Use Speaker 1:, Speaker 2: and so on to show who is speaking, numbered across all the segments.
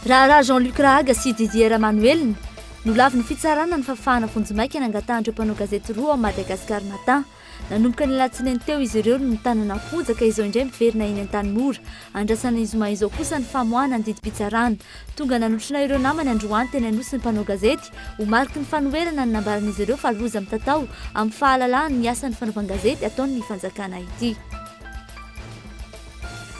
Speaker 1: Raha Jean-Luc Rahaga sy Didier Manuel nolavy ny fitsarana ny fafahana vonjimaika nangatahndreo mpanao gazety roa ao Madagasikara Matin. Nanomboka ny alatsinainy teo izy ireo no tanana ponjaka izao indray miverina eny an-tanimora. Andrasana izoma izao kosa ny famoahana ny didim-pitsarana. Tonga nanotrona ireo namany androany teny anosy ny mpanao gazety ho mariky ny fanoherana ny nambaran'izy ireo fa loza mitatao amin'ny fahalalahany ny asan'ny fanaovan-gazety ataony ny fanjakana ity.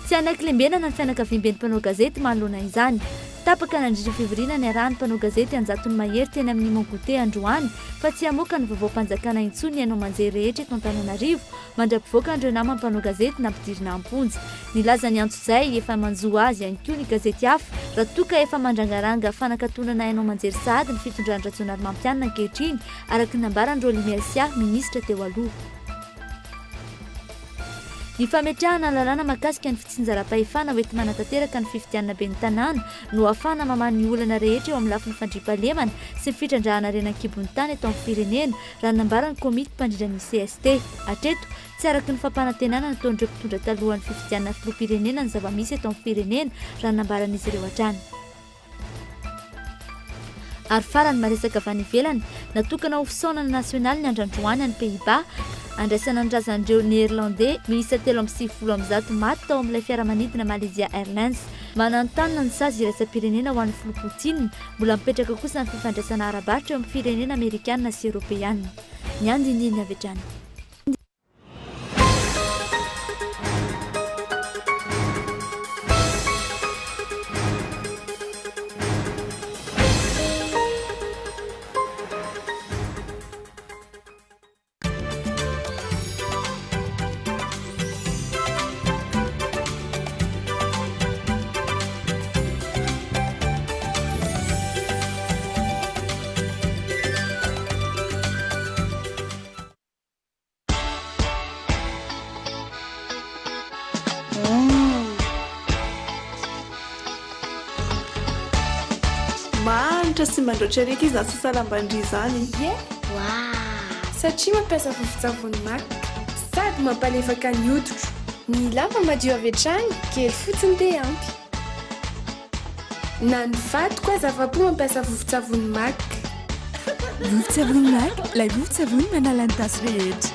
Speaker 1: Tsy anaiky lembenana ny fianakaviam-ben'ny mpanao gazety manoloana izany. Tapaka nandritra fivoriana ny arahan'ny mpanao gazety anjatony mahery teny amin'ny Mongote androany fa tsy hamoaka ny vaovao-mpanjakana intsony ianao manjery rehetra eto Antananarivo mandra-pivoaka andreo namany mpanao gazety nampidirina amponja. Nilaza ny antso izay efa manjoa azy ihany koa ny gazety hafa raha toka efa mandrangaranga fanakatonana ianao manjery sahady ny fitondrany ratsonary mampianina ankehitriny araka ny nambarandreo Limesiah minisitra teo aloha. Ny fametrahana lalàna makasika ny fitsinjaram-pahefana hoenty manatanteraka ny fifidianana be ny tanàna no ahafahana mamany ny olana rehetra eo amin'ny lafiny fandriam-pahalemana sy ny fitrandrahana renan-kibon'ny tany eto amin'ny firenena raha nambarany komity mpandrindran'ny CST. Hatreto tsy araky ny fampanantenana nataondreo mpitondra talohan'ny fifidianana filoham-pirenena ny zava-misy eto amin'ny firenena raha nambaran'izy ireo hatrany. Ary farany maresaka avy any ivelany natokana ho fisaonana nasionaly ny andrandroany any Pays-Bas andraisana ny razandreo néerlandais miisa 370 maty tao amin'ilay fiaramanidina Malaysia Airlines. Mananontany ny sazy iraisam-pirenena ho an'ny filoam-potsiny mbola mipetraka kosa ny fifandraisana ara-baritra eo amin'ny firenena Amerikanina sy Eoropeanina. Ny andindiny avy hatrany.
Speaker 2: Manitra sy mandroatra araiky izy nasasalambandry izany.
Speaker 3: Satria mampiasa vovon-tsavony MAC sady mampalefaka ny hoditra. Ny lamba madio avy hatrany kely fotsiny dia ampy. Na ny vato koa zava-po mampiasa vovon-tsavony MAC.
Speaker 4: Vovon-tsavony MAC, ilay vovon-tsavony manala ny tasy rehetra.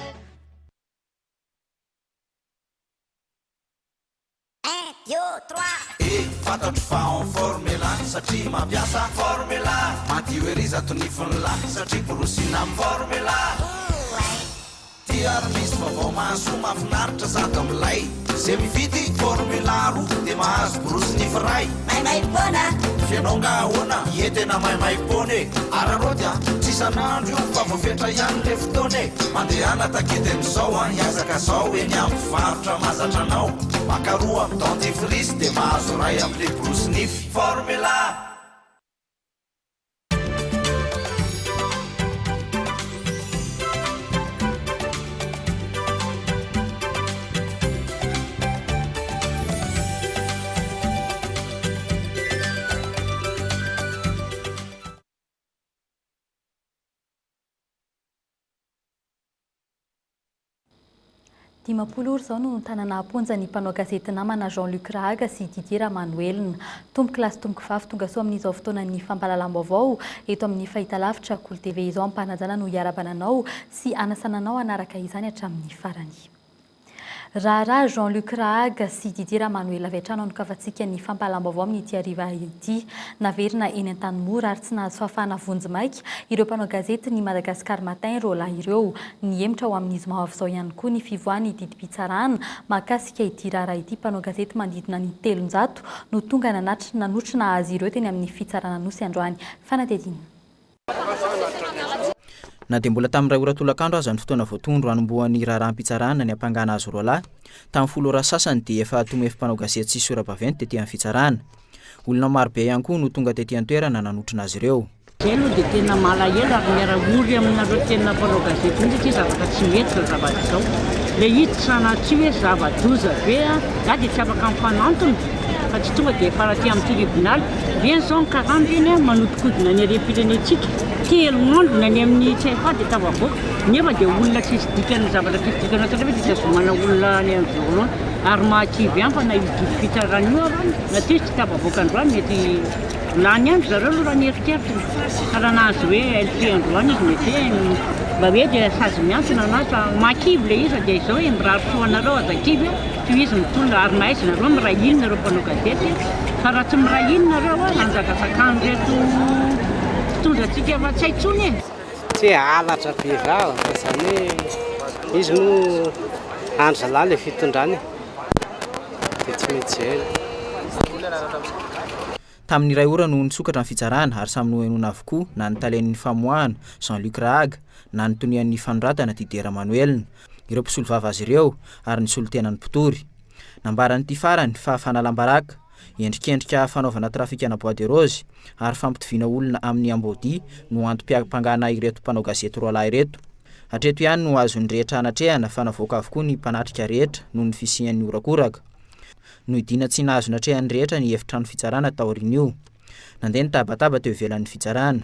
Speaker 5: Fantatro fa en formula satria mampiasa formula madio eriza tonifony la satria borosina amin'ny formula tiaromisy vaovao mahaso mahafinaritra zato amin'ilay zay mividy formula roa dia mahazo borosiny firay maimaim-pona fianao nga ahoana ie tena maimaim-pony ararodia tsy isan'andro io fa voafetra ihany le fotoany mandehana takidy amin'izao hiazaka zao eny amin'ny varotra mahazatra anao makaroa amin'ny dentifrice dia mahazo ray amin'le borosynify formula.
Speaker 6: Dimapolo ora zao no tanana amponja ny mpanao gazety namana Jean-Luc Rahaga sy Didier Manuel. Tomboky lasy tomboky vavy tonga so amin'izao fotoana ny fampahalalam-baovao eto amin'ny fahitalavitra Cool TV izao ampanajana no hiarabananao sy anasananao anaraka izany hatramin'ny farany. Raha Jean-Luc Rahaga sy Didier Manuel avy hatrany anokavantsika ny fampahalalam-baovao amin'ny ity hariva ity naverina eny an-tanimora ary tsy nahazo fahafahana vonjimaika ireo mpanao gazety ny Madagasikara Matin ireo lahy ireo ny emitra ho amin'izy mahavo izao ihany koa ny fivoahany didim-pitsarana mahakasika ity raharaha ity mpanao gazety mandidina ny 300 no tonga nanotrona azy ireo teny amin'ny fitsarana nosy androany. Fanatediny.
Speaker 7: Na dia mbola tamin'ny ray ora tolakandro aza ny fotoana voatondro hanombohan'ny raharaha-mpitsarana ny ampangana azy roa lahy tamin'ny folo ora sasany dia efa tomefy mpanao gazety sy sora-baventy tetỳ amin'ny fitsarana. Olona maro be ihany koa no tonga tetỳ an-toerana nanotrona azy ireo.
Speaker 8: Elo dia tena malahelo ary miara-ory aminareo tena mpanao gazety satria zavatra tsy mety zao zavatra izao. Ilay hiditra tsy hoe zava-doza be na dia tsy afaka mifanantona fa tsy tonga dia faraty amin'ny tribunaly reny zao ny karandro eny manodikodina ny harem-pirenentsika telo andro ny any amin'ny tsaifa dia tavavoaka nefa dia olona tsy dikany zavatra dikana tena hoe dia azomana olona any amin'izao aloha ary mahakivy ihany fa na izy fitsarana io ary na tsy tavavoaka androany mety lany andro zareo aloha raha nierikeritra raha nahazo hoe LP androany izy mety mba hoe dia sazy miantsona na makivy le izy dia izao hoe mirarosoanareo azakivy toy izy mitondra ary mahaizanareo mirahinina reo mpanao gazety fa raha tsy mirahinina reo anjakasakany reto fitondrantsika efa tsy haintsony e
Speaker 9: tsy halatra be zao zany hoe izy no andro zalahy le fitondrany dia tsy mety zay
Speaker 7: tamin'ny iray ora no nitsokatra ny fitsarana ary samy nohenoana avokoa na ny talen'ny famoahana Jean-Luc Rahaga na ny tonian'ny fanoratana Didier Manuel ireo mpisolo vava azy ireo ary nisolo tena ny mpitori nambaranyity farany fa fanalam-baraka endrikendrika fanaovana trafikana Bois de Rose ary fampitoviana olona amin'ny Ambody no antom-pangana ireto mpanao gazety roa lahy ireto hatreto ihany no azony rehetra anatrehana fa navoaka avokoa ny mpanatrika rehetra noho ny fisian'ny orakoraka no idina tsy nahazo natrehany rehetra ny efitrano fitsarana taorin'io nandeha nitabataba teo ivelan'ny fitsarana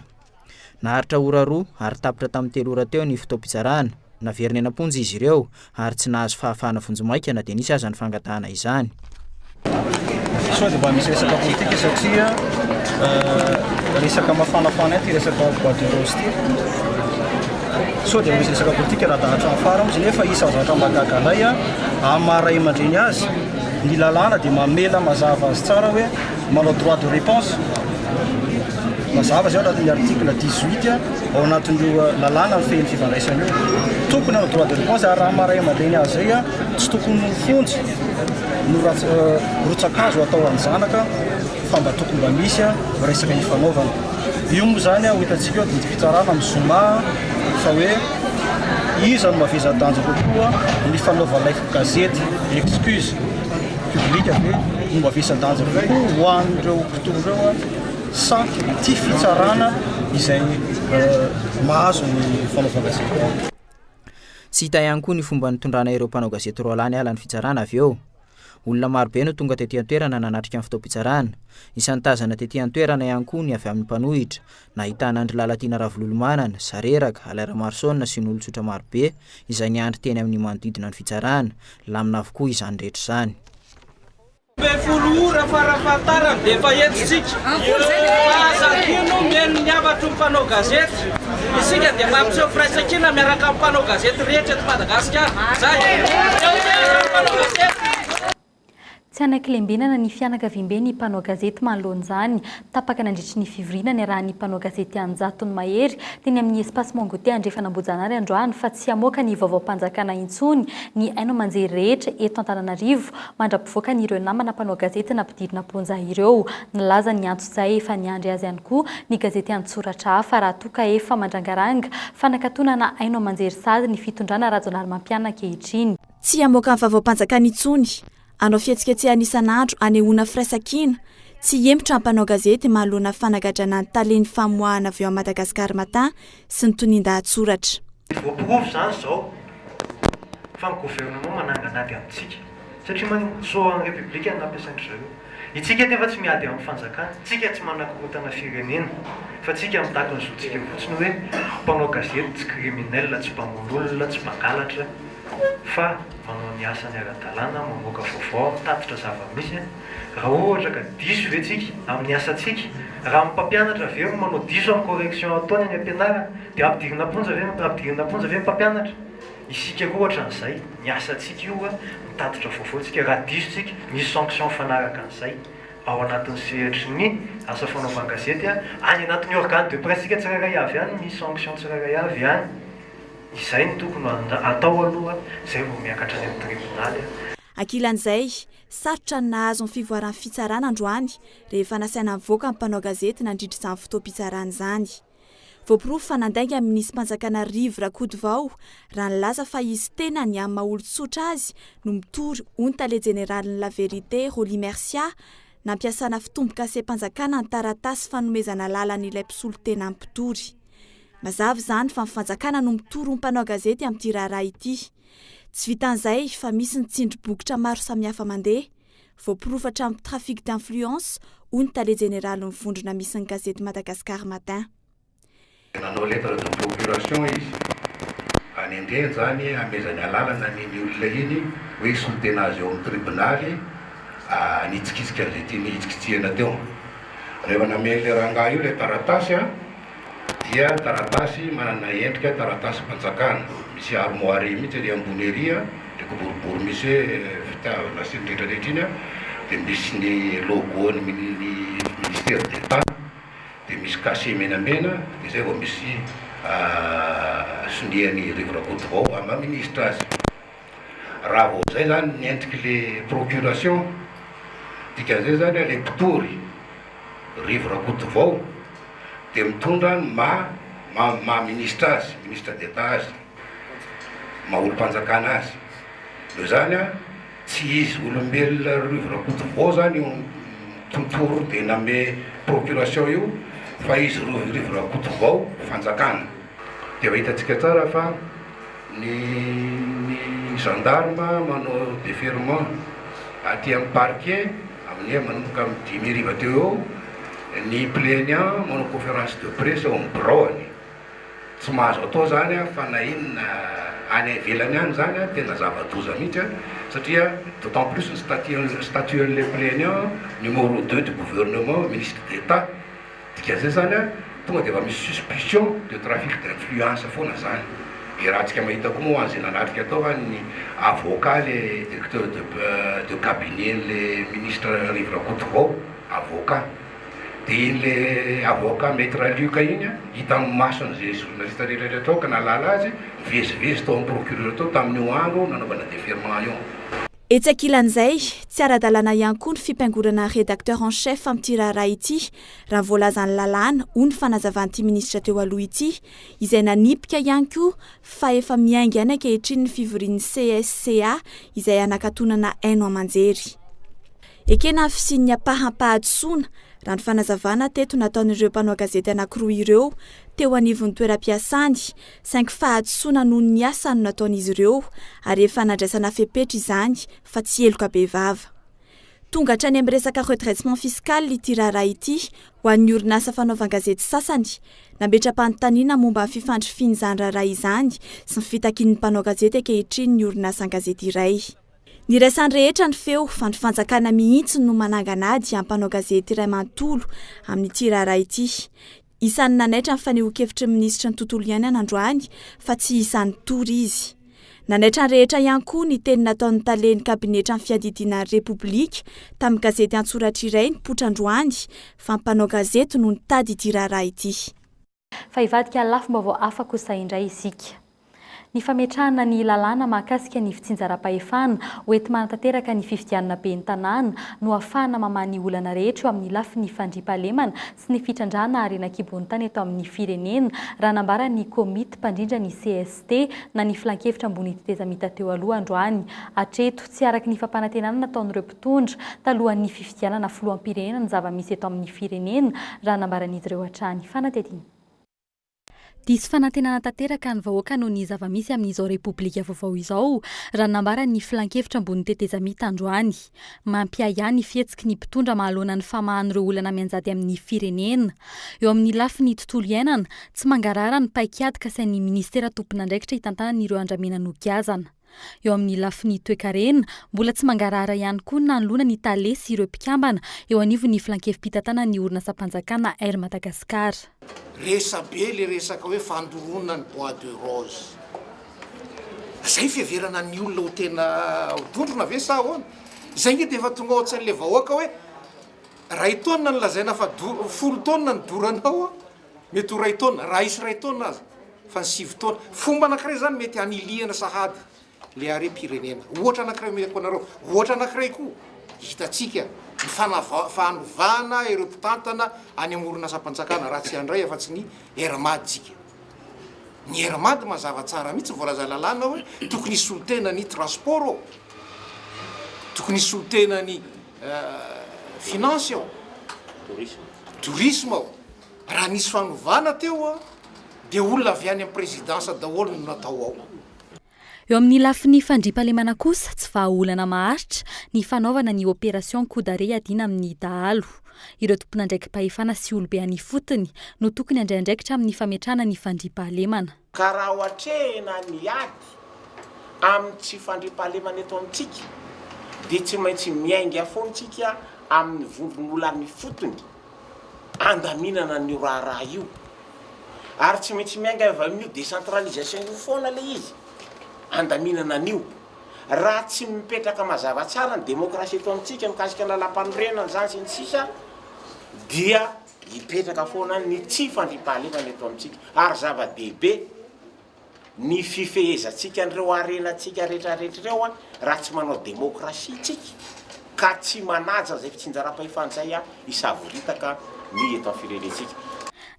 Speaker 7: naharitra ora roa ary tapitra tamin'ny 3 ora teo ny fotoam-pitsarana naverina eny am-ponjy izy ireo ary tsy nahazo fahafahana vonjomaika na dia nisy aza ny fangatahana izany
Speaker 10: sao dia mba misy resaka politika satria resaka mafanafana ty resaka Bois de Rose ty sao dia misy resaka politika raha dahatra amin'ny farany izy nefa isa zavatra mahagaga anay amin'ny maharay aman-dreny azy ny lalàna dia mamela mazava azy tsara hoe manao droit de réponse mazava zay anatin'ny article 18 ao anatin'io lalàna ny fehin'ny fifandraisana io tokony hanao droit de réponse ary raha maharay aman-dreny azy zay tsy tokony nofonjy no rotsakazo atao amin'ny zanaka fa mba tokony mba misy resaka ifanaovana io moa zany ho hitantsika eo dia fitsarana mizoma fa hoe iza no mahavezan-danja kokoa ny fanaovan'ilay gazety excuse publique hoe no mahavezan-danja kokoa ho an'ireo mpitondreo sa ty fitsarana izay mahazo ny fanaovan-gazety
Speaker 7: tsy hita ihany koa ny fomba nitondrana ireo mpanao gazety roa lahy ny ala ny fitsarana avy eo olona marobe no tonga tetỳ an-toerana nanatrika amin'ny fotoam-pitsarana isan'ny tazana tetỳ an-toerana ihany koa ny avy amin'ny mpanohitra nahitana Andry Lalatiana Ravololomanana Sareraka Alaira Marsona sy ny olon-tsotra marobe izay niandry teny amin'ny manodidina ny fitsarana lamina avokoa izany rehetra izany
Speaker 11: be folo ora farafahatarana dia efa entitsika fahazakino meno miavatro mpanao gazety isika dia mampiseho firaisan-kina miaraka amin'ny mpanao gazety rehetra eto Madagasikara zay mpanao gazety
Speaker 6: tsy anankilembinana ny fianakavimbe ny mpanao gazety manoloan'izany tapaka nandritry ny fivoriana ny arahan'ny mpanao gazety Anjatony Mahery teny amin'ny espace Mongote Andrefanambojanary androany fa tsy hamoaka ny vaovao-mpanjakana intsony ny haino aman-jery rehetra eto Antananarivo mandra-pivoaka n'ireo namana mpanao gazety nampididina ponja ireo nilaza ny antso izay efa niandry azy ihany koa ny gazety Antsoratra hafa raha toka efa mandrangaranga fanakatonana haino aman-jery sady ny fitondrana rajonary mampiana ankehitriny
Speaker 12: tsy hamoaka ny vaovao-mpanjakana intsony anao fihetsiketsehana isan'andro anehoana firaisan-kina tsy hempotra mpanao gazety mahalona fanagadrana ny taleny famoahana avy eo Madagasikara Matin sy ny tonin-dahatsoratra.
Speaker 13: Voaporofo zany zao fa ny gouvernement mananganady amintsika satria so ny république nampiasainy zareo itsika dia efa tsy miady amin'ny fanjakana tsika tsy manakorotana firenena fa tsika mitako ny zotsika fotsiny hoe mpanao gazety tsy criminel tsy mpamonolona tsy mpangalatra fa manao ny asany ara-dalàna mamoaka vaovao mitatitra zava-misy raha ohatra ka diso ve tsika amin'ny asantsika raha mpampianatra ve manao diso amin'ny correction ataony any ampianarana dia ampidirina ponja ve mpampianatra isika koa ohatran'izay ny asantsika io mitatitra vaovao tsika raha diso tsika misy sanction fanaraka an'izay ao anatin'ny sehatry ny asa fanaovana gazety any anatin'ny organe de presse tsika tsirairay avy any misy sanction tsirairay avy any izay ny tokony atao aloha zay vao miakatra any amin'ny tribonaly
Speaker 12: ankilan'izay sarotra ny nahazo ny fivoaran'ny fitsarana androany rehefa nasaina mivoaka ny mpanao gazety nandritra izany fotoam-pitsarana izany voapirofo fa nandainga amin'ny nisy mpanjakana Rivo Rakotovao raha nilaza fa izy tena ny amin'ny maha-olo-tsotra azy no mitory onta-le jeneralin'ny La Vérité Roly Mercia nampiasana fitomboka se-mpanjakana ny taratasy fanomezana lalan'ilay mpisolo tena mpitory mazava zany fa mifanjakana no mitory mpanao gazety amin'ity raharaha ity tsy vitan'izay fa misy ny tsindry-bokotra maro samihafa mandeha voapirofatra amin'ny trafic d'influence onta-le jeneraly mivondrona misy ny gazety Madagasikara Matin
Speaker 14: nanao lettre de procuration izy any andreny zany amezany alalana ny olona iny hoe solotena azy eo amin'ny tribonaly nitsikitsika an'izay tiany hitsikitsihana teo rehefa namely rangahy io le taratasy a dia taratasy manana endrika taratasy mpanjakana misy armoire mihitsy le ambony ery a le koboribory misy hoe fitiavana sy ny rehetrarehetra iny a dia misy ny logo ny ministère d'état dia misy cachet menamena dia zay vao misy soniany rivora Courtevaux ama ministre azy raha vao zay zany ny endriky le procuration dikan'izay zany le mpitory rivora Courtevaux dia mitondra ma ministre azy ministre d'état azy ma olo-mpanjakana azy io zany a tsy izy olombelona rivora Courtevaux zany tontoro dia name procuration io fa izy rivora Courtevaux fanjakana dia hitantsika tsara fa ny gendarme manao déferment aty amin'ny parquet amin'ny manomboka amin'ny 10 hariva teo eo ny plaignant manao conférence de presse eo amin'ny bureauany tsy mahazo atao zany a fa na inona any ivelany any zany a tena zava-doza mihitsy a satria d'autant plus ny statuen'le plaignant numéro 2 du gouvernement ministre d'état dikan'izay zany a tonga dia efa misy suspicion de trafic d'influence foana zany i raha antsika mahita koa moa an'izay nanatrika atao fa ny avocat le directeur de cabinet le ministre rivora Courtevaux avocat dia iny le avocat maître Luc iny a hita amin'ny masony zay journaliste rehetrarehetra tao ka nalala azy mivezivezy tao amin'ny procureur tao tamin'io andro nanaovana déferment io.
Speaker 12: Etsy ankilan'izay tsy ara-dalàna ihany koa ny fimpaingorana rédacteur en chef amin'ity raharaha ity raha voalazany lalàna ho ny fanazavan'ity ministra teo aloha ity izay nanipika ihany koa fa efa miainga any ankehitriny ny fivorian'ny CSCA izay anakatonana haino aman-jery. Ekena fisian'ny ampahampahadosoana raha ny fanazavana teto nataon'ireo mpanao gazety anankiroa ireo teo anivon'ny toeram-piasany saingy fahadosoana noho ny asa no nataon'izy ireo ary efa nandraisana fepetra izany fa tsy eloka be vava. Tonga hatrany amin'ny resaka redressement fiscal ity raharaha ity ho an'ny orinasa fanaovan-gazety sasany nametra-panontaniana momba ny fifandrifiany izany raharaha izany sy ny fitakian'ny mpanao gazety ankehitriny ny orinasan-gazety iray. Ny raisany rehetra ny feo fa ny fanjakana mihitsy no mananganady ampanao gazety iray manontolo amin'ity raharaha ity. Isan'ny nanaitra ny fanehoan-kevitry ny minisitra ny tontolo iainana androany fa tsy isan'ny tory izy. Nanaitra ny rehetra ihany koa ny teny nataon'ny talen'ny kabinetra ny fiadidiana repoblika tamin'ny gazety antsoratra iray ny potra androany fa ny mpanao gazety no nitady ity raharaha ity.
Speaker 6: Fa hivadika lafim-baovao hafa kosa indray isika. Ny fametrahana ny lalàna mahakasika ny fitsinjaram-pahefana hoenty manatanteraka ny fifidianana ben'ny tanàna no ahafahana mamany olana rehetra eo amin'ny lafin'ny fandriam-pahalemana sy ny fitrandrana arenan-kibon'ny tany eto amin'ny firenena raha nambara ny komity mpandrindra ny CST na ny filan-kevitra ambony titezamita teo aloha androany. Hatreto tsy araky ny fampanantenana nataon'ireo mpitondra talohan'ny fifidianana filoham-pirenena ny zava-misy eto amin'ny firenena raha nambaran'izy ireo hatrany. Fanatedina. Diso fanantenana tanteraka ny vahoaka noho ny zava-misy amin'izao repoblika vaovao izao raha nambara ny filan-kevitra ambony tetezamita androany. Mampiahiany fihetsiky ny mpitondra mahalona ny famahan'ireo olana mianjady amin'ny firenena. Eo amin'ny lafiny tontolo iainana tsy mangarara ny paikady kasain'ny ministera tompon'andraikitra hitantanan'ireo andramena nogiazana. Eo amin'ny lafiny toe-karena mbola tsy mangarara ihany koa nanolona ny talesy ireo mpikambana eo anivony ny filan-kevim-pitantanana ny orinasam-panjakana Air Madagascar.
Speaker 15: Resa be le resaka hoe fandorona ny bois de rose. Zay fiheverana ny olona ho tena tondrona ve sa ahoana? Zay nge dia efa tonga ao an-tsain'le vahoaka hoe ray taona ny lazaina fa 10 taona ny doranao mety ho ray taona raha isy ray taona azy fa ny 7 taona. Fomba anankiray zany mety haniliana sahady le harem-pirenena. Ohatra anankiray meko anareo, ohatra anankiray koa hitatsika ny fanovana ireo mpitantana any amin'ny orinasam-panjakana raha tsy handray afa-tsy ny hermady-tsika. Ny hermady mazava tsara mihitsy voalaza lalàna hoe tokony isolotena ny transport ao, tokony isolotena ny finance ao, tourisme ao. Raha nisy fanovana teo dia olona avy any amin'ny présidence daholo no natao ao.
Speaker 6: Eo amin'ny lafiny fandriam-pahalemana kosa tsy vahaolana maharitra ny fanaovana ny opération coup d'arrêt adina amin'ny dahalo. Ireo tompon'andraiki-pahefana sy olobe any fotony no tokony andraindraikitra amin'ny fametrahana ny fandriam-pahalemana.
Speaker 16: Ka raha ohatrehina ny ady amin'ny tsy fandriam-pahalemana eto amintsika dia tsy maintsy miainga foantsika amin'ny vondron'olany fotony andaminana ny raharaha io ary tsy maintsy mianga avy amin'io décentralisation io foana le izy andaminana an'io raha tsy mipetraka mazava tsara ny démocratie eto amintsika mikasika ny lalam-panorenana zany sy ny sisa dia hipetraka foana ny tsy fandriampahalefana eto amintsika ary zava-dehibe ny fifehezantsika an'ireo arenatsika rehetrarehetra ireo a raha tsy manao démocratie tsika ka tsy manaja zay fitsinjaram-pahefana zay a isavoritaka ny eto amin'ny firenentsika.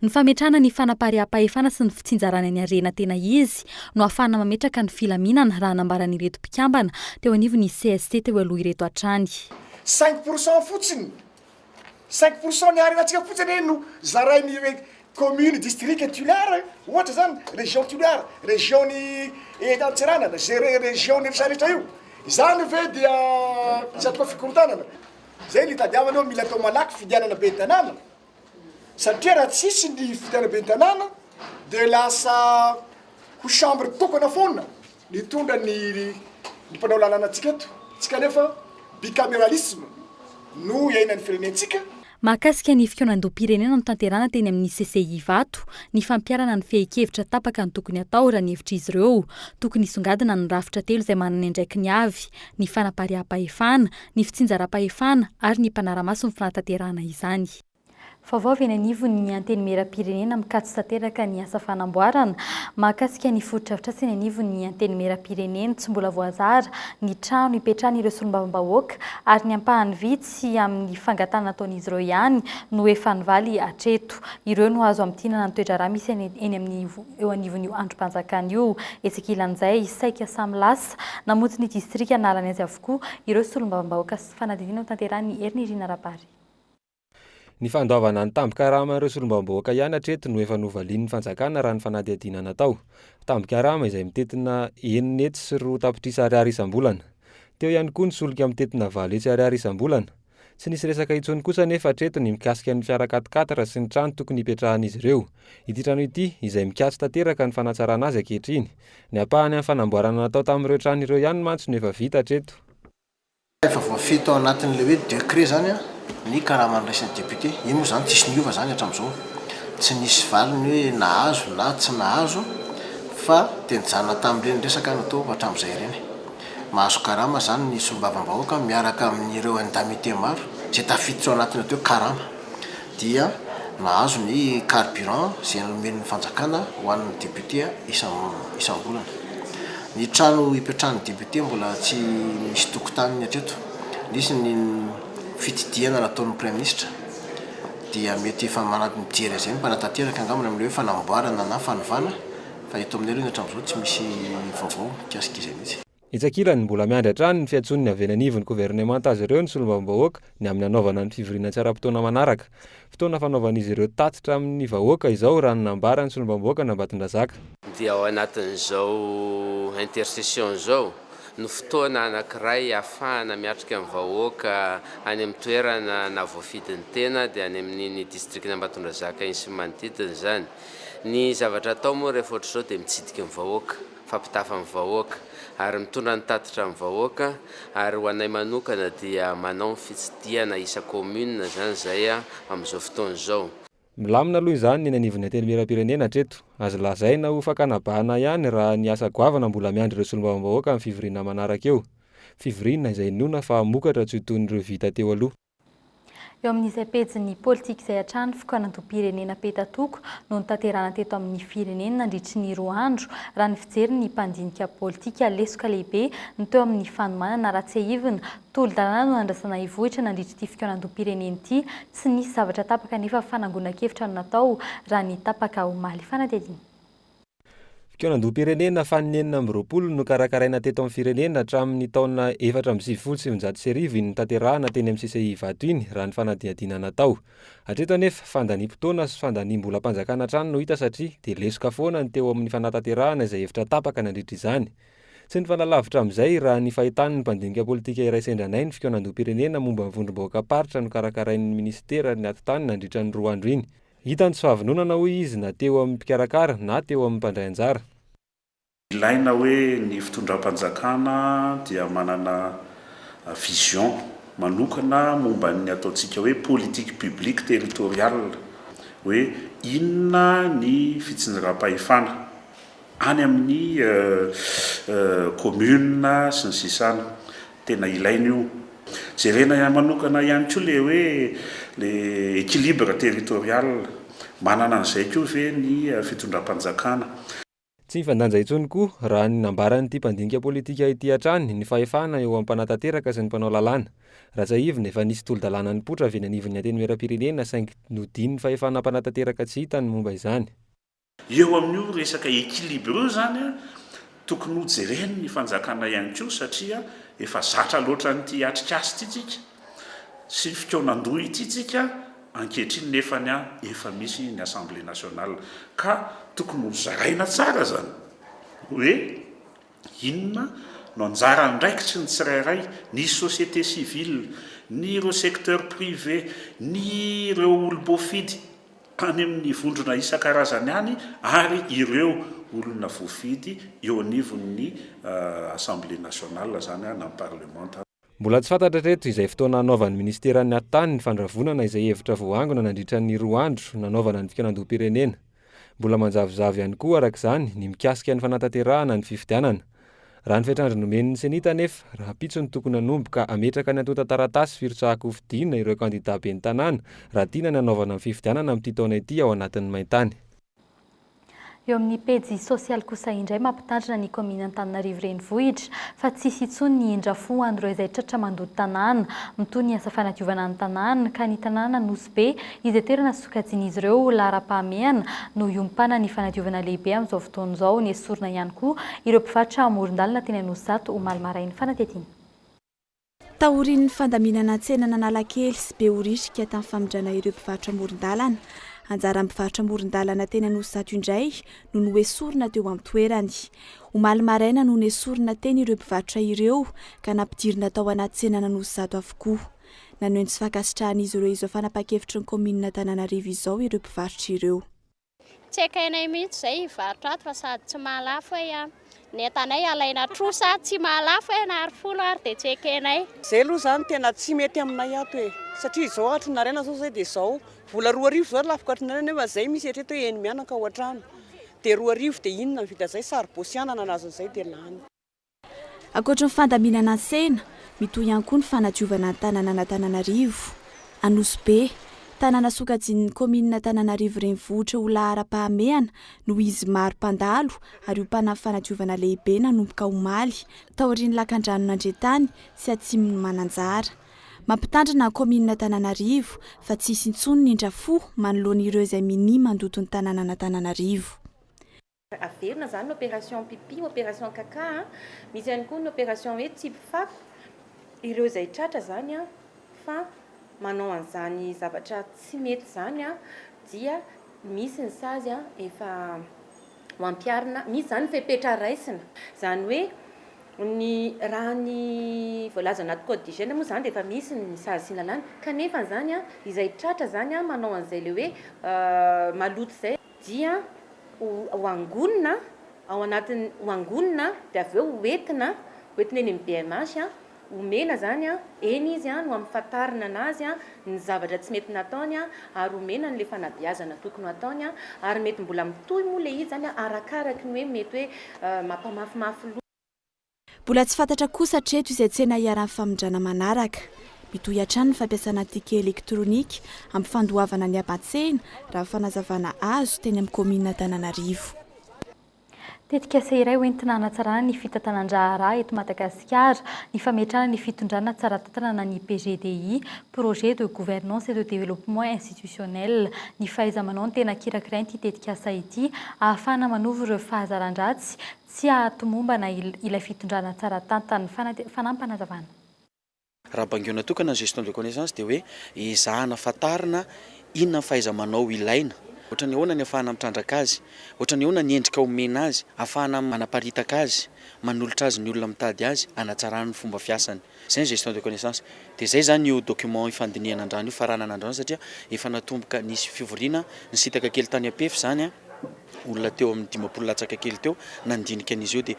Speaker 6: Ny fametrana ny fanapaream-pahefana sy ny fitsinjarana ny arena tena izy no ahafahana mametraka ny filaminana raha anambarany ireto mpikambana teo anivony CST teo aloha ireto hatrany.
Speaker 17: 5% fotsiny 5% ny arenatsika fotsiny no zarainy commune district titulaire ohatra zany région titulaire région ny etantsiranana région ny rehetrarehetra io zany ve dia satoka fikorontanana zay ny tadiavana eo mila atao malaky fidianana be ny tanàna satria raha tsisy ny fidianana be ny tanàna de lasa ho chambre tokana foana nitondra ny mpanao lalànatsika eto tsika nefa bicameralisme no iainan'ny firenentsika.
Speaker 6: Mahakasika ny fikonan-doam-pirenena no tanterana teny amin'ny CCI Vato ny fampiarana ny fehi-kevitra tapaka ny tokony atao raha ny hevitra izy ireo tokony hisongadina ny rafitra telo izay manana indraiky ny avy ny fanapaream-pahefana ny fitsinjaram-pahefana ary ny mpanaramaso ny fanatanterahana izany. Vaovao eny anivon'ny anteny meram-pirenena mikatso tanteraka ny asa fanamboarana mahakasika ny fotodrafitrasa eny anivon'ny anteny meram-pirenena tsy mbola voazara ny trano hipetrahan'ireo solombavambahoaka ary ny ampahany vitsy amin'ny fangatana nataon'izy ireo ihany no efa nivaly hatreto. Ireo no azo amin'tinana ny toedrarah misy eny amin'ny eo anivon'io androm-panjakana io. Etsikilan'izay saika samy lasa namonjy ny distrika analany azy avokoa ireo solombavambahoaka sy fanadinina ho tanterahany Ernirina Rabary.
Speaker 18: Ny fandaovana ny tambikarama ireo solombavambahoaka ihany hatreto no efa novalian'ny fanjakana raha ny fanadihadiana natao. Tambikarama izay mitetina 9 hetsy sy 4 tapitrisa ariary isam-bolana. Teo ihany koa ny solika mitetina 7 hetsy ariary isam-bolana. Tsy nisy resaka intsony kosa nefa hatreto ny mikasika ny fiarakatokatara sy ny trano tokony hipetrahan'izy ireo. Ity trano ity izay mikatso tanteraka ny fanatsarana azy ankehitriny. Ny ampahany amin'ny fanamboarana natao tamin'ireo trano ireo ihany mantsy no efa vita hatreto.
Speaker 15: Efa voafeto ao anatin'le hoe décret zany a ny karama nyraisin'ny député io moa zany tsisy niova zany hatramin'izao tsy nisy valiny hoe nahazo na tsy nahazo fa tenjana tamin'ireny resaka natao hatramin'izay ireny. Mahazo karama zany ny solombavambahoaka miaraka amin'ireo indemnité maro zay tafiditra ao anatiny atao karama dia nahazo ny carburant zay nomen'ny fanjakana ho an'ny député isam-bolana. Ny trano hipetrahan'ny député mbola tsy misy tokotaniny hatreto. Nisy ny fitidiana nataon'ny premier ministre dia mety efa mijery zay mpanatateraka angambany amin'ilay hoe fanamboarana na fanovana fa eto aminay ireo hatramin'izao tsy misy vaovao mikasika izay mihitsy.
Speaker 18: Itsakilany mbola miandry hatrany ny fiantsoniny avy anivon'ny gouvernement azy ireo ny solombavambahoaka ny amin'ny anaovana ny fivoriana tsy ara-potoana manaraka. Fotoana fanaovan'izy ireo tatitra amin'ny vahoaka izao raha ny nambarany solombavambahoaka Nambatondrazaka.
Speaker 19: Dia ao anatin'izao intercession zao no fotoana anankiray ahafahana miatrika amin'ny vahoaka any amin'ny toerana na voafidin'ny tena dia any amin'ny district Nambatondrazaka iny sy manodidina zany. Ny zavatra atao moa rehefa ohatr'izao dia mitsidika amin'ny vahoaka, fampitafa amin'ny vahoaka ary mitondra ny tatitra amin'ny vahoaka ary ho anay manokana dia manao ny fitsidiana isa commune zany zay amin'izao fotoana izao.
Speaker 18: Milamina aloha izany ny anivon'ny anteny meram-pirenena hatreto. Azo lazaina ho fakanabahana ihany raha ny asa goavana mbola miandry ireo solombavambahoaka amin'ny fivoriana manaraka eo. Fivoriana izay nona fa mokatra tsy ho toy ireo vita teo aloha.
Speaker 6: Eo amin'izay pejin'ny politika izay hatrany fikonan-doam-pirenena petatoko no nitanterahana teto amin'ny firenena nandritry ny 2 andro raha ny fijery ny mpandinika politika lesoka lehibe ny teo amin'ny fanomanana raha tsy haivina tolo-dalàna no andrasana hivohitra nandritry ity fikonan-doam-pirenena ity tsy nisy zavatra tapaka nefa fanangonana-kevitra no natao raha ny tapaka omaly fanadihadiana.
Speaker 18: Fikonan-doam-pirenena faninenina amby 20 no karakaraina teto amin'ny firenena hatramin'ny taona 479 ny tanterahana teny amin'ny CCI Vato iny raha ny fanadihadiana natao. Hatreto anefa fandaniam-potoana sy fandaniam-bola mpanjakana trano no hita satria dia lesoka foana ny teo amin'ny fanatanterahana izay hevitra tapaka nandritra izany. Tsy ny fanalavitra amin'izay raha ny fahitan'ny mpandinika politika iray sendranay ny fikonan-doam-pirenena momba ny vondrom-bahoaka paritra no karakarain'ny ministera ny ato-tany nandritra ny 2 andro iny. Hitany tsy fahavononana hoy izy na teo amin'ny mpikarakara na teo amin'ny mpandray anjara.
Speaker 20: Ilaina hoe ny fitondram-panjakana dia manana vision manokana momba ny ataontsika hoe politique publique territoriale hoe inona ny fitsinjaram-pahefana any amin'ny commune sy ny sisana. Tena ilaina io. Jerena manokana ihany koa le hoe le équilibre territorial, manana an'izay koa ve ny fitondram-panjakana.
Speaker 18: Tsy mifandanja intsony koa raha ny nambaran'ity mpandinika politika ity hatrany ny fahefana eo am-panatanteraka sy ny mpanao lalàna. Ratsahivina efa nisy tolo-dalàna ny potra avy nanivon'ny antenimieram-pirenena saingy nodiny ny fahefana mpanatateraka tsy hitany momba izany.
Speaker 20: Eo amin'io resaka équilibre io zany tokony hojereny ny fanjakana ihany koa satria efa zatra loatra nyty atrikasy ity tsika sy fikaonandoha ity tsika ankehitriny nefany efa misy ny Assemblée nationale ka tokony ho zaraina tsara zany hoe inona no anjara ndraikitry ny tsirairay, ny société civile, ny ireo secteur privé, ny ireo olo-boafidy any amin'ny vondrona isan-karazany any ary ireo olona voafidy eo anivon'ny Assemblée nationale zany na parlement.
Speaker 18: Mbola tsy fantatra treto izay fotoana nanaovan'ny ministeran'ny Atany ny fandravonana izay hevitra voangona nandritra ny 2 andro nanaovana ny fikanam-pirenena. Mbola manjavozavo ihany koa arak'izany ny mikasika ny fanatanterahana ny fifidianana. Raha ny fetrandro nomen'ny senita nefa raha pitsony tokony hanomboka ametraka ny atota taratasy firotsahako fidiana ireo kandida ben'ny tanàna raha tiana ny hanaovana ny fifidianana amin'ity taona ity ao anatin'ny maintany.
Speaker 6: Eo amin'ny pejy sosialy kosa indray mampitandrina ny komina Antananarivo renivohitra fa tsisy intsony ny indrafo andro izay tratra mandoto tanàna mitoy ny asa fanadiovana ny tanàna ka ny tanàna nosy be izay toerana sokajian'izy ireo lara-pahamehana no iompana ny fanadiovana lehibe amin'izao fotoana izao ny esorina ihany koa ireo mpivarotra amoron-dalana teny Anosizato ho Malomaraina fanatetiana.
Speaker 12: Taorian'ny fandaminana tsena Analakely sy Beoririka tamin'ny famondrana ireo mpivarotra amoron-dalana. Anjara mpivarotra amoron-dalana teny Anosizato indray no noesorina teo amin'ny toerany. Ho Malomaraina no noesorina teny ireo mpivarotra ireo ka nampidirina tao anaty tsena Anosizato avokoa. Naneho ny tsy fankasitrahan'izy ireo izao fanapa-kevitry ny komina Antananarivo izao ireo mpivarotra ireo.
Speaker 21: Tsy haikainay mihitsy izay hivarotra ato fa sady tsy mahalafo ny entanay alaina trosa tsy mahalafo na ary folo ary dia tsy haikainay.
Speaker 22: Izay aloha zany tena tsy mety aminay ato satria izao atrinareina zao zay dia izao vola 2 arivo zao lafoko atrinareina nefa zay misy etreto hoe eny mianaka ao an-trano dia 2 arivo dia inona ny vita zay sary bosianana anazy izay dia lany.
Speaker 12: Ankoatra ny fandaminana sena mitoy ihany koa ny fanadiovana ny tanàna Antananarivo, Anosy tanàna sokajian'ny komina Antananarivo renivohitra ho lara-pahamehana no izy maro mpandalo ary mpana fanadiovana lehibe nanomboka omaly taorian'ny lakan-drano nandretany sy atsimo ny mananjara. Mampitandrina ny komina Antananarivo fa tsisy intsony ny indrafo manoloana ireo izay mini mandoto ny tanàna Antananarivo.
Speaker 23: Averina zany opération pipi, opération caca, misy ihany koa ny opération hoe tsipifako ireo izay tratra zany fa manao an'izany zavatra tsy mety zany dia misy ny sazy efa mampiarina, misy zany fepetra raisina zany hoe ny raha ny voalaza anaty code d'hygiène moa zany dia efa misy ny sazy sy lalàna kanefa zany izay tratra zany manao an'izay le hoe maloto zay dia ho angonina ao anatin'ny ho angonina dia avy eo hoentina eny amin'ny BMH omena zany eny izy no amfantarina anazy ny zavatra tsy mety nataony ary omena ny le fanabeazana tokony ataony ary mety mbola mitohy moa le izy zany arakaraky ny hoe mety hoe mampamafimafy loha.
Speaker 12: Mbola tsy fantatra kosa hatreto izay tsena hiaran'ny famondrana manaraka. Mitohy hatrany ny fampiasana ticket elektronika amin'ny fandoavana ny aman-tsena raha fanazavana azo teny amin'ny komina Antananarivo.
Speaker 6: Tetika asa iray hoentina hanatsarana ny fitantanan-draharaha eto Madagasikara, ny fametrahana ny fitondrana tsara tantanana ny PGDI, projet de gouvernance et de développement institutionnel, ny fahaiza-manao ny tena kirakirain'ity tetika asa ity ahafahana manovo ireo fahazaran-dratsy tsy ahatomombana ilay fitondrana tsara tantana fanampanazavana.
Speaker 24: Raha bangiona tokana ny gestion de connaissance dia hoe izahana fatarina inona ny fahaiza-manao ilaina. Ohatra ny ahoana ny ahafahana mitrandraka azy, ohatra ny ahoana ny endrika omena azy, ahafahana manaparitaka azy, manolotra azy ny olona mitady azy, hanatsarana ny fomba fiasany. Izay ny gestion de connaissance. Dia izay zany io document ifandinihana andrano io, faranana andrano satria efa natomboka nisy fivoriana ny sitaka kely tany ampefy zany olona teo amin'ny 500 latsaka kely teo nandinika an'izy io dia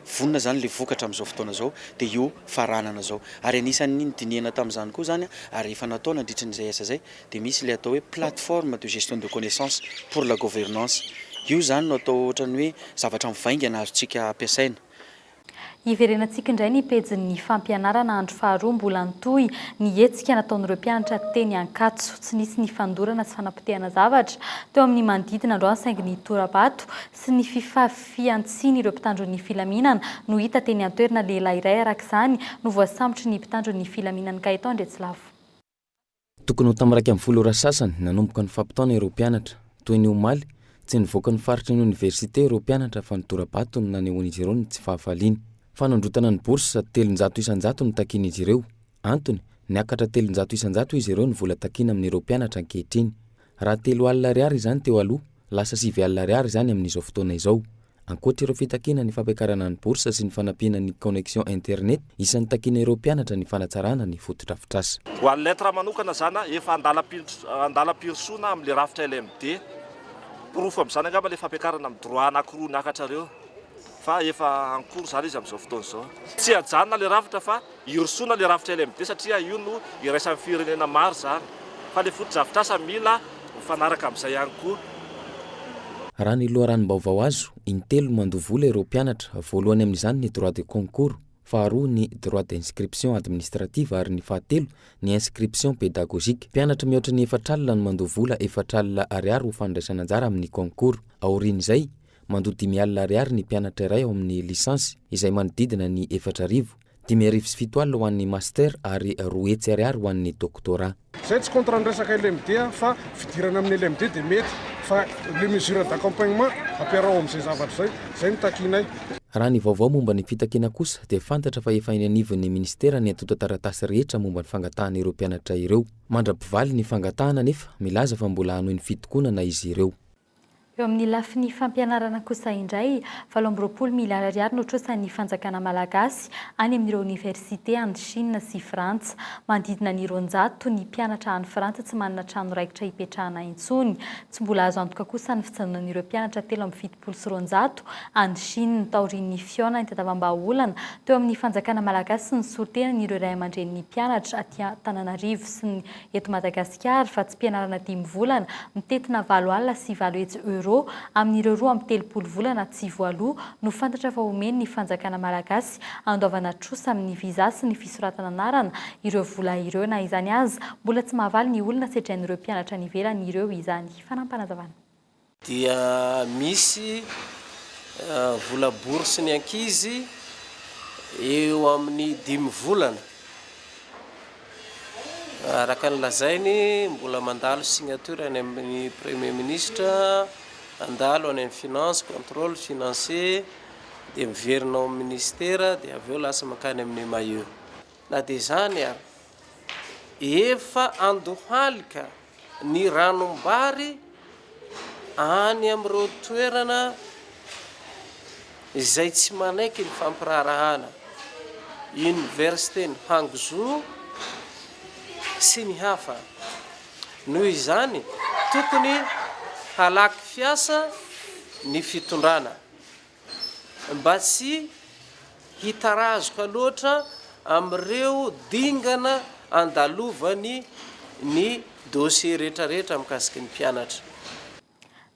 Speaker 24: vonona zany le vokatra amin'izao fotoana zao dia io faranana zao ary anisan'ny nydiniana tamin'izany koa zany ary efa natao nandritran'izay asa zay dia misy le atao hoe plateforme de gestion de connaissance pour la gouvernance io zany no atao ohatrany hoe zavatra mivaingana azontsika ampiasaina.
Speaker 6: Iverenantsika indray ny pejin'ny fampianarana andro faharoa mbola nitoy ny hetsika nataon'ireo mpianatra teny Ankatso tsy nisy ny fandorana sy fanapotehana zavatra teo amin'ny manodidina androany saingy ny torabato sy ny fiantsiany ireo mpitandro ny filaminana no hita teny an-toerana lehilahy iray arak'izany no voasambotra ny mpitandro ny filaminana Kaitao Andretsilavo.
Speaker 1: Tokony ho tamin'ny 12 ora sasany nanomboka ny fampitaona ireo mpianatra toy ny omaly tsy nivoaka ny faritry ny oniversite ireo mpianatra fa ny torabato no nanehoan'izy ireo ny tsy fahafaliany. Fanondrotana ny bourse 300 no takian'izy ireo. Antony niakatra 300 izy ireo ny vola takiana amin'ireo mpianatra ankehitriny. Raha 3 alina ariary izany teo aloha, lasa 7 alina ariary izany amin'izao fotoana izao. Ankoatra ireo fitakiana ny fampiakarana ny bourse sy ny fanampiana ny connexion internet, isan'ny takiana ireo mpianatra ny fanatsarana ny fotodrafitrasa.
Speaker 2: Ho an'ny lettre manokana zana efa andala-pirsona amin'le rafitra LMD. Proof amin'izany angamba le fampiakarana amin'ny droit anankiroa niakatra ireo. Fa efa ankoro zany izy amin'izao fotoana izao. Tsy hajanona le rafitra fa irosona le rafitra LMD satria io no iraisan'ny firenena maro zany. Fa le fotodrafitrasa mila mifanaraka amin'izay ihany koa.
Speaker 1: Raha ny loharanom-baovao azo, intelo mandovola ireo mpianatra, voalohany amin'izany ny droit de concours, faharoa ny droit d'inscription administrative ary ny fahatelo ny inscription pédagogique. Mpianatra mihoatra ny 4 alina no mandovola 4 alina ariary ho fandraisana anjara amin'ny concours. Aorian'izay mando 5 alina ariary ny mpianatra iray ao amin'ny lisansy izay manodidina ny 4,000, 5,7 alina ho an'ny master ary 2 ariary ho an'ny doctorat.
Speaker 3: Zay tsy contre ny resaka LMD fa fidirana amin'ny LMD dia mety fa le mesure d'accompagnement ampiarao amin'izay zavatra zay no takinay.
Speaker 1: Raha ny vaovao momba ny fitakina kosa dia fantatra fa efa eny anivon'ny ministera ny atota taratasy rehetra momba ny fangatahana ireo mpianatra ireo. Mandra-pivaly ny fangatahana nefa milaza fa mbola hanohy ny fitokonana izy ireo.
Speaker 6: Eo amin'ny lafiny fampianarana kosa indray 720 miliara ariary no trosan'ny fanjakana malagasy any amin'ireo oniversite any Chine sy Frantsa. Manodidina ny 200 ny mpianatra any Frantsa tsy manana trano raikitra hipetrahana intsony. Tsy mbola azo antoka kosa ny fijanonan'ireo mpianatra 770 any Chine taorian'ny fiona ny tatavam-baolana teo amin'ny fanjakana malagasy sy ny sortenan'ireo ray aman-dren'ny mpianatra aty Antananarivo sy ny eto Madagasikara fa tsy mpianarana 10 volana mitetina 7 alina sy 7 euro amin'ireo 2 volana tsy voaloha no fantatra fa omeny ny fanjakana malagasy andovana trosa amin'ny viza sy ny fisoratana anarana ireo vola ireo na izany azy mbola tsy mahavaly ny olona setrain'ireo mpianatra ny ivelany ireo izany fanampanazavana.
Speaker 4: Dia misy vola bourse ny ankizy eo amin'ny 10 volana. Araka ny lazainy mbola mandalo signature any amin'ny premier ministre, andalo any amin'ny finance, contrôle financier, dia miverina ao amin'ny ministera, dia avy eo lasa makany amin'ny maillot. Na dia zany ary efa andohalika ny ranom-bary any amin'ireo toerana izay tsy manaiky ny fampirarahana, université ny Hangzhou sy ny hafa. Noho izany tokony halaky fiasa ny fitondrana mba tsy hitarazoka loatra amin'ireo dingana andalovany ny dossier rehetrarehetra mikasiky ny mpianatra.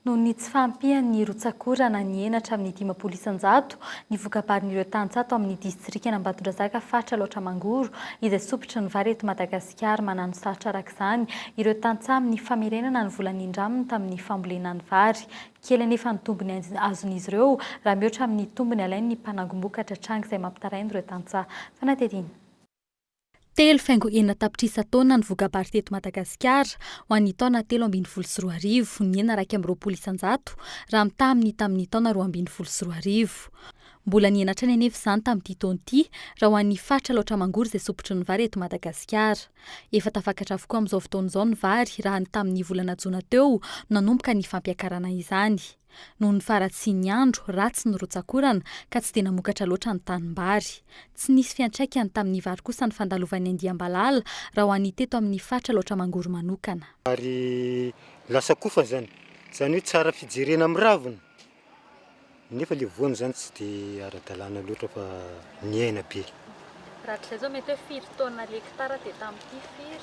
Speaker 6: Noho ny tsy fahampian'ny rotsakorana ny enatra amin'ny 500 ny vokaparin'ireo tantsato amin'ny distrikana Ambatondrazaka fatra loatra mangoro izay sopitra ny vary eto Madagasikara manano sarotra arak'izany ireo tantsa amin'ny famerenana ny volan'ny indraminy tamin'ny fambolena ny vary. Kely anefa ny tombony azon'izy ireo raha mihoatra amin'ny tombony alain'ny mpanangom-bokatra tranga izay mampitarainy ireo tantsa. Fanatetiny. 3,4 tapitrisa taona ny vokabary teto Madagasikara ho an'ny taona 3,24 ny ena 220 raha mitaha amin'ny tamin'ny taona 2,24. Mbola ny enatra ny anefa izany tamin'ity taon'ity raha ho an'ny fatra loatra mangoro izay sopotry ny vary eto Madagasikara. Efa tafakatra avokoa amin'izao fotoan'izao ny vary raha ny tamin'ny volana Jona teo nanomboka ny fampiakarana izany. Noho ny faratsy ny andro, ratsy ny rotsakorana ka tsy dia namokatra loatra ny tanimbary. Tsy nisy fiantraikany tamin'ny vary kosa ny fandalovan'ny Andiambalala raha ho an'ny teto amin'ny fatra loatra mangoro manokana.
Speaker 25: Ary lasa kofa zany hoe tsara fijerena amin'ny raviny.
Speaker 5: nefa le voany zany tsy dia ara-dalàna loatra fa niaina be.
Speaker 6: Raha hatrizay zao mety hoe firy taona l'hectare dia tamin'ity firy?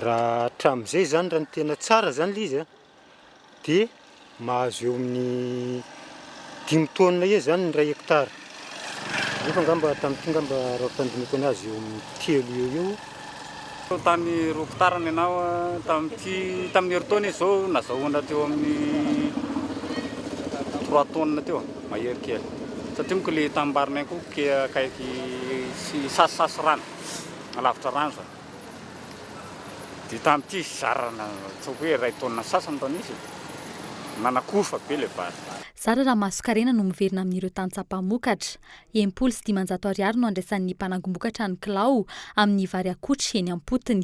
Speaker 5: Raha hatramin'izay zany raha ny tena tsara zany le izy dia mahazo eo amin'ny 5 taona eo zany ny 1 hectare. Nefa ngamba tamin'ity ngamba raha fandiniko anazy eo amin'ny 3 eo.
Speaker 8: Tany 2 hectare ianao tamin'ny herintaona izy zao nazahoana teo amin'ny 3 taona teo mahery kely. Satria moko le tambarinay koa kaiky sasasasy rano alavitra rano zany. Dia tamin'ity zarana tsy hoe 2 taona sasany taona izy nanakofa be le vary.
Speaker 6: Zara Ramasokarena no miverina amin'ireo tany-tsampamokatra. 700 ariary no andraisan'ny mpanangom-bokatra ny kilao amin'ny vary akotry eny Ampotony.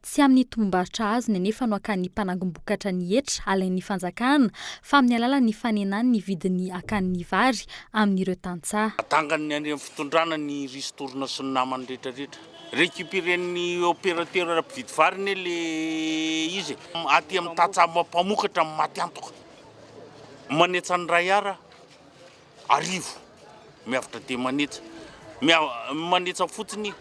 Speaker 6: Tsy amin'ny tombom-barotra azo nefa no akan'ny mpanangom-bokatra ny hetra alain'ny fanjakana fa amin'ny alalan'ny fanenany ny vidiny akan'ny vary amin'ireo tantsaha.
Speaker 20: Atangany any amin'ny fitondrana ny ristorona sy ny namany rehetrarehetra. Récupéren'ny opérateur mpividy vary ne le izy aty amin'ny tantsaha mpamokatra maty antoka. Manetsa ny ray ara arivo miavatra dia manetsa fotsiny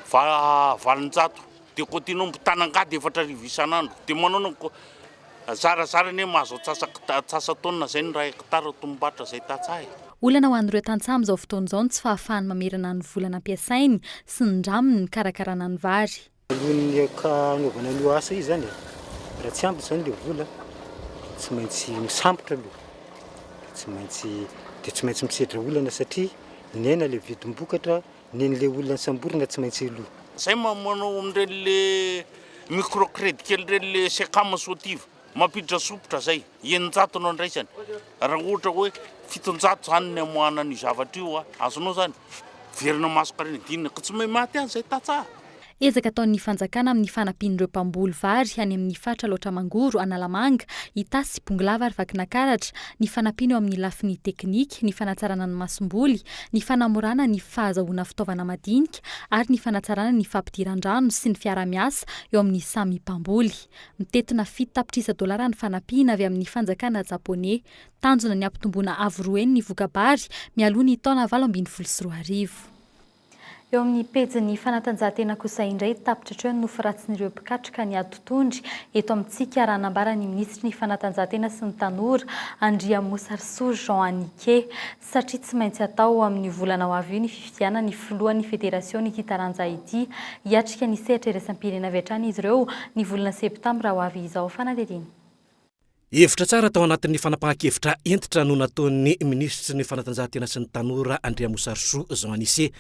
Speaker 20: valonjato dia continuo mpitanangady 4 arivo isan'andro dia manao zarazara ne mahazo tsasa taona zay ny 1 hectare tombatra zay tantsaha.
Speaker 6: Olana ho an'ireo tantsaha amin'izao fotoana izao tsy fahafahany mamerana ny volana ampiasainy sy ny draminy ny karakarana ny vary.
Speaker 5: Alohan'ny anaovana an'io asa izy zany raha tsy ampy zany le vola tsy maintsy misambotra aloha. Tsy maintsy misedra olana satria nena le vidim-bokatra nen'le olana samborina tsy maintsy aloha.
Speaker 20: Zay manao amin'ireny le microcrédit kely ireny le sekama soativa mampiditra sopotra zay 900 no andraisany. Raha ohatra hoe 700 zany ny amoahana ny zavatra io azonao zany verina Masokarena dinina ka tsy mahay maty any zay tantsaha.
Speaker 6: Ezaka ataon'ny fanjakana amin'ny fanampian'ireo mpamboly vary any amin'ny fatra loatra mangoro Analamanga, Itasy, Bongolava ary Vakinankaratra, ny fanampiana eo amin'ny lafiny teknika, ny fanatsarana ny masom-boly, ny fanamorana ny fahazahoana fitaovana madinika ary ny fanatsarana ny fampidiran-drano sy ny fiara-miasa eo amin'ny samy mpamboly. Mitetina $7 ny fanampiana avy amin'ny fanjakana Japoney. Tanjona ny ampitomboana avoroeny ny vokabary mialoha ny taona 2024. Eo amin'ny pejin'ny fanatanjahantena kosa indray tapitra hatreo ny noforatsin'ireo mpikatroka ny atotondry eto amintsika raha nambarany ministry ny fanatanjahantena sy ny tanora Andriamosarsoa Jean Anike satria tsy maintsy atao amin'ny volana ho avy io ny fifidianana ny filohan'ny federasion ity taranja ity hiatrika ny sehatra iraisam-pirenena avy hatrany izy ireo ny volana septambra ho avy izao fanadidiny.
Speaker 9: Hevitra tsara tao anatin'ny fanapahan-kevitra entitra no nataon'ny ministry ny fanatanjahantena sy ny tanora Andriamosarsoa Jean Anise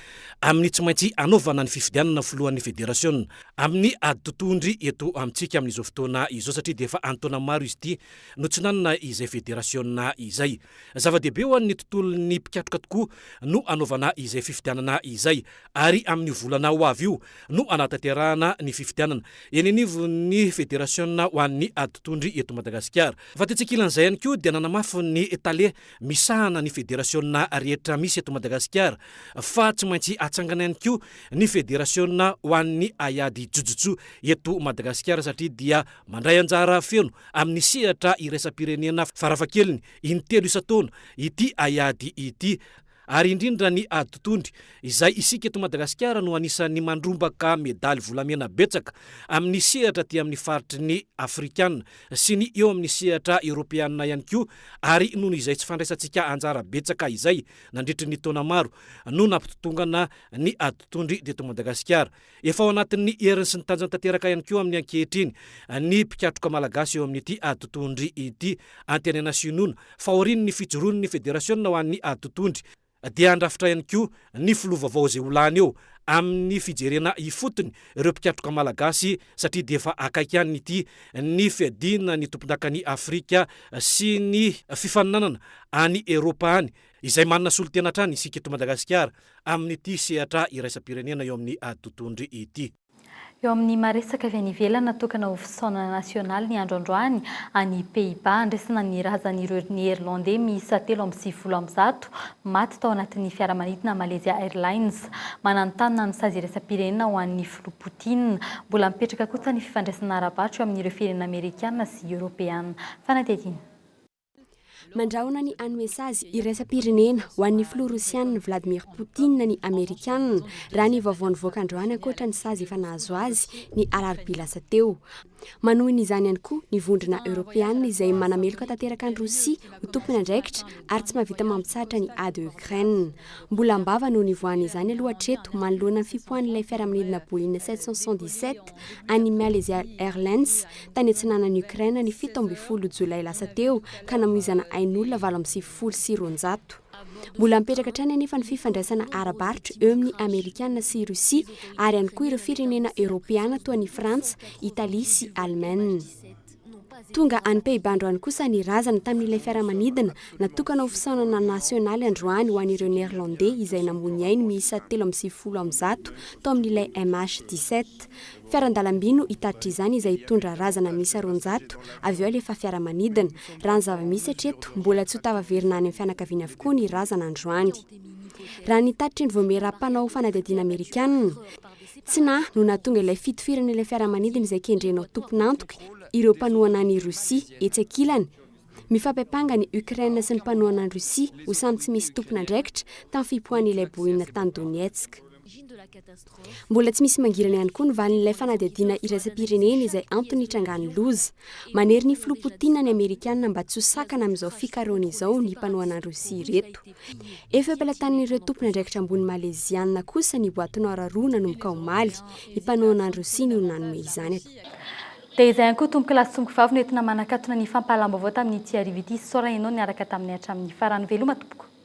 Speaker 9: amin'ny tsy maintsy anaovana ny fifidianana filohan'ny federasiona amin'ny ady totondry eto amintsika amin'izao fotoana izao satria dia efa antaona maro izy ity no tsy nanana izay federasiona izay. Zava-dehibe ho an'ny tontolon'ny mpikatroka tokoa no anaovana izay fifidianana izay ary amin'ny volana ho avy io no anatanterahana ny fifidianana eny anivo ny federasiona ho an'ny ady totondry eto Madagasikara. Fa tetsekilan'izay ihany koa dia nanamafy ny tale misahana ny federasiona rehetra misy eto Madagasikara fa tsy maintsy atsangana ihany koa ny federasiona ho an'ny aiady jojotso eto Madagasikara satria dia mandray anjara feno amin'ny sehatra iraisam-pirenena farafakeliny in-3 isan-taona ity aiady ity. Ary indrindra ny ady totondry izay isika eto Madagasikara no anisan'ny mandrombaka medaly volamena betsaka amin'ny sehatra ty amin'ny faritry ny Afrikana sy ny eo amin'ny sehatra Europeana ihany koa ary noho izay tsy fandraisantsika anjara betsaka izay nandritry ny taona maro no nampitotongana ny ady totondry teto Madagasikara. Efa ao anatin'ny heriny sy ny tanjona tanteraka ihany koa amin'ny ankehitriny ny mpikatroka malagasy eo amin'ity ady totondry ity antenana sinoana fa aorian'ny fijoroan'ny federasiona ho an'ny ady totondry dia andrafitra ihany koa ny filovavao zay olany eo amin'ny fijerena ifotony ireo mpikatroka malagasy satria dia efa akaiky ihany ity ny fiadina ny tompon-dakany Afrika sy ny fifaninanana any Eropa any izay manana solotena hatrany isika eto Madagasikara amin'ity sehatra iraisam-pirenena eo amin'ny ady totondry ity.
Speaker 6: Eo amin'ny maresaka avy any ivelany natokana ho fisaonana nasionaly ny andro androany any Pays-Bas andraisana ny razan'ireo Néerlandais miisa 370 maty tao anatin'ny fiaramanidina Malaysia Airlines. Mananontany ny sazy iraisam-pirenena ho an'ny filoha Poutine mbola mipetraka kosa ny fifandraisana ara-bato eo amin'ireo firenena Amerikana sy Europeana. Fanadidina.
Speaker 7: mandrahona ny anomesazy iraisam-pirenena ho an'ny filoha rosiana Vladimir Poutine ny Amerikanina raha ny vaovao nivoaka androany ankoatra ny sazy efa nahazo azy ny alarobia lasa teo. Manohiny izany ihany koa ny vondrona Europeana izay manameloka tanteraka ny Rosia ho tompony andraikitra ary tsy mahavita mampitsahatra ny ady Ukraine. Mbola mbava noho nivoahana izany aloha hatreto manoloana ny fipohan'ilay fiaramanidina Boeing 777 any Malaysia Airlines tany antsinanan'ny Ukraine ny 17 Jolay lasa teo ka namoizana ain'olona 770. Mbola mipetraka hatrany anefa ny fifandraisana ara-barotra eo amin'ny Amerikanina sy Rosia ary ihany koa ireo firenena Europeana toa ny Frantsa, Italia sy Allemagne. Tonga any Pays-Bas androany kosa ny razana tamin'ilay fiaramanidina natokana ho fisaonana nasionaly androany ho an'ireo Néerlandais izay namony ainy miisa 390 tao amin'ilay MH17. Fiarandalam-by no hitatitra izany izay hitondra razana miisa 200 avy eo alefa fiaramanidina. Raha ny zava-misy hatreto mbola tsy ho tavaverina any amin'ny fianakaviana avokoa ny razana androany. Raha nitatitra ny voamera-panao fanadihadiana Amerikanina, tsy no nahatonga ilay fitofirana ilay fiaramanidina izay kendrenao tompon'antoka ireo mpanohana ny Rosia etsy ankilany. Mifampiampanga ny Ukraine sy ny mpanohana ny Rosia ho samy tsy misy tompona andraikitra tamin'ny fipohan'ilay Boeing tany Donetsk. Mbola tsy misy mangirana ihany koa ny valin'ilay fanadihadiana iraisam-pirenena izay antony hitrangany loza. Manery ny filoha Poutine ny Amerikanina mba tsy ho sakana amin'izao fikaroana izao ny mpanohana ny Rosia reto. Efa ampelatan'ireo tompona andraikitra ambony Maleziana kosa ny boaty nord roa nanomboka omaly ny mpanohana ny Rosia no nanome izany.
Speaker 6: Dia izay ihany koa tomboka lasy tomboka vavy no entina manakatona ny fampahalam-baovao tamin'ny ity arivo ity. Saora ianao niaraka tamin'ny hatramin'ny farany veloma tompoko.